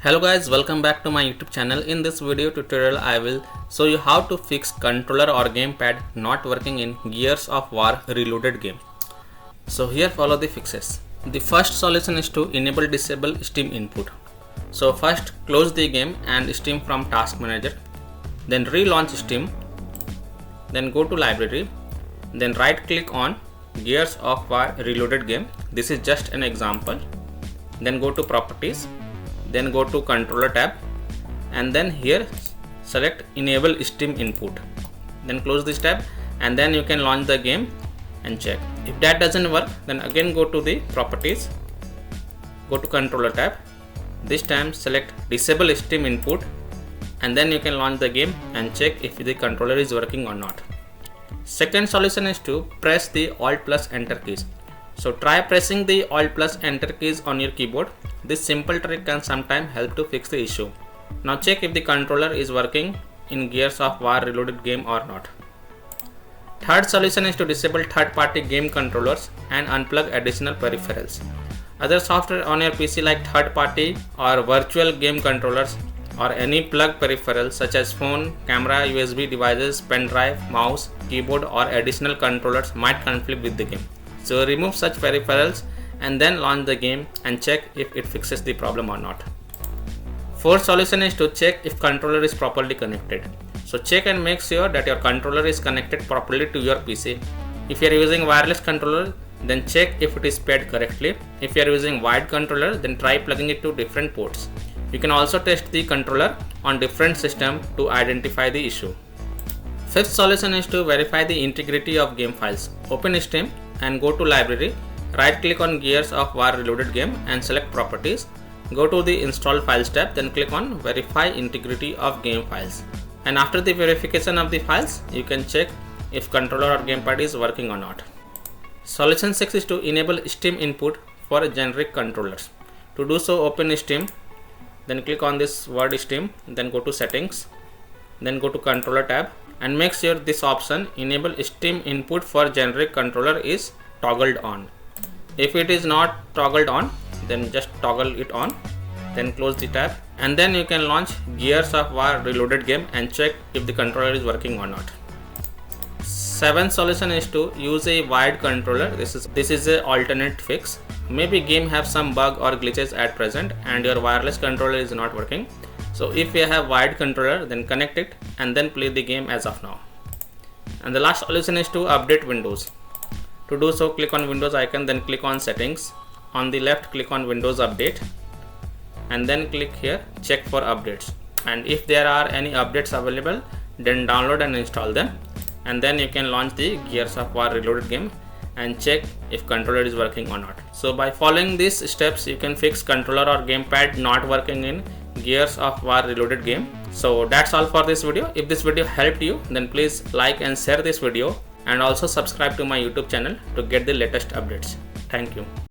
Hello guys, welcome back to my YouTube channel. In this video tutorial I will show you how to fix controller or gamepad not working in Gears of War Reloaded game. So here follow the fixes. The first solution is to enable disable Steam input. So first close the game and Steam from task manager, then relaunch Steam, then go to library, then right click on Gears of War Reloaded game. This is just an example. Then go to properties, then go to controller tab, and then here select enable Steam input, then close this tab, and then you can launch the game and check. If that doesn't work, then again go to the properties, go to controller tab, this time select disable Steam input, and then you can launch the game and check if the controller is working or not. Second solution is to press the Alt plus Enter keys. So try pressing the Alt plus Enter keys on your keyboard. This simple trick can sometimes help to fix the issue. Now check if the controller is working in Gears of War Reloaded game or not. Third solution is to disable third-party game controllers and unplug additional peripherals. Other software on your PC like third-party or virtual game controllers or any plug peripherals such as phone, camera, USB devices, pen drive, mouse, keyboard or additional controllers might conflict with the game. So remove such peripherals and then launch the game and check if it fixes the problem or not. Fourth solution is to check if controller is properly connected. So check and make sure that your controller is connected properly to your PC. If you are using wireless controller, then check if it is paired correctly. If you are using wired controller, then try plugging it to different ports. You can also test the controller on different systems to identify the issue. Fifth solution is to verify the integrity of game files. Open Steam and go to library. Right click on Gears of War Reloaded game and select properties. Go to the install files tab, then click on verify integrity of game files. And after the verification of the files, you can check if controller or gamepad is working or not. Solution 6 is to enable Steam input for generic controllers. To do so, open Steam, then click on this word Steam, then go to settings, then go to controller tab and make sure this option enable Steam input for generic controller is toggled on. If it is not toggled on, then just toggle it on, then close the tab, and then you can launch Gears of War Reloaded game and check if the controller is working or not. Seventh solution is to use a wired controller. This is a alternate fix. Maybe game have some bug or glitches at present and your wireless controller is not working. So if you have wired controller, then connect it and then play the game as of now. And the last solution is to update Windows. To do so, click on Windows icon, then click on settings. On the left, click on Windows Update and then click here check for updates. And if there are any updates available, then download and install them. And then you can launch the Gears of War Reloaded game and check if controller is working or not. So by following these steps, you can fix controller or gamepad not working in Gears of War Reloaded game. So that's all for this video. If this video helped you, then please like and share this video and also subscribe to my YouTube channel to get the latest updates. Thank you.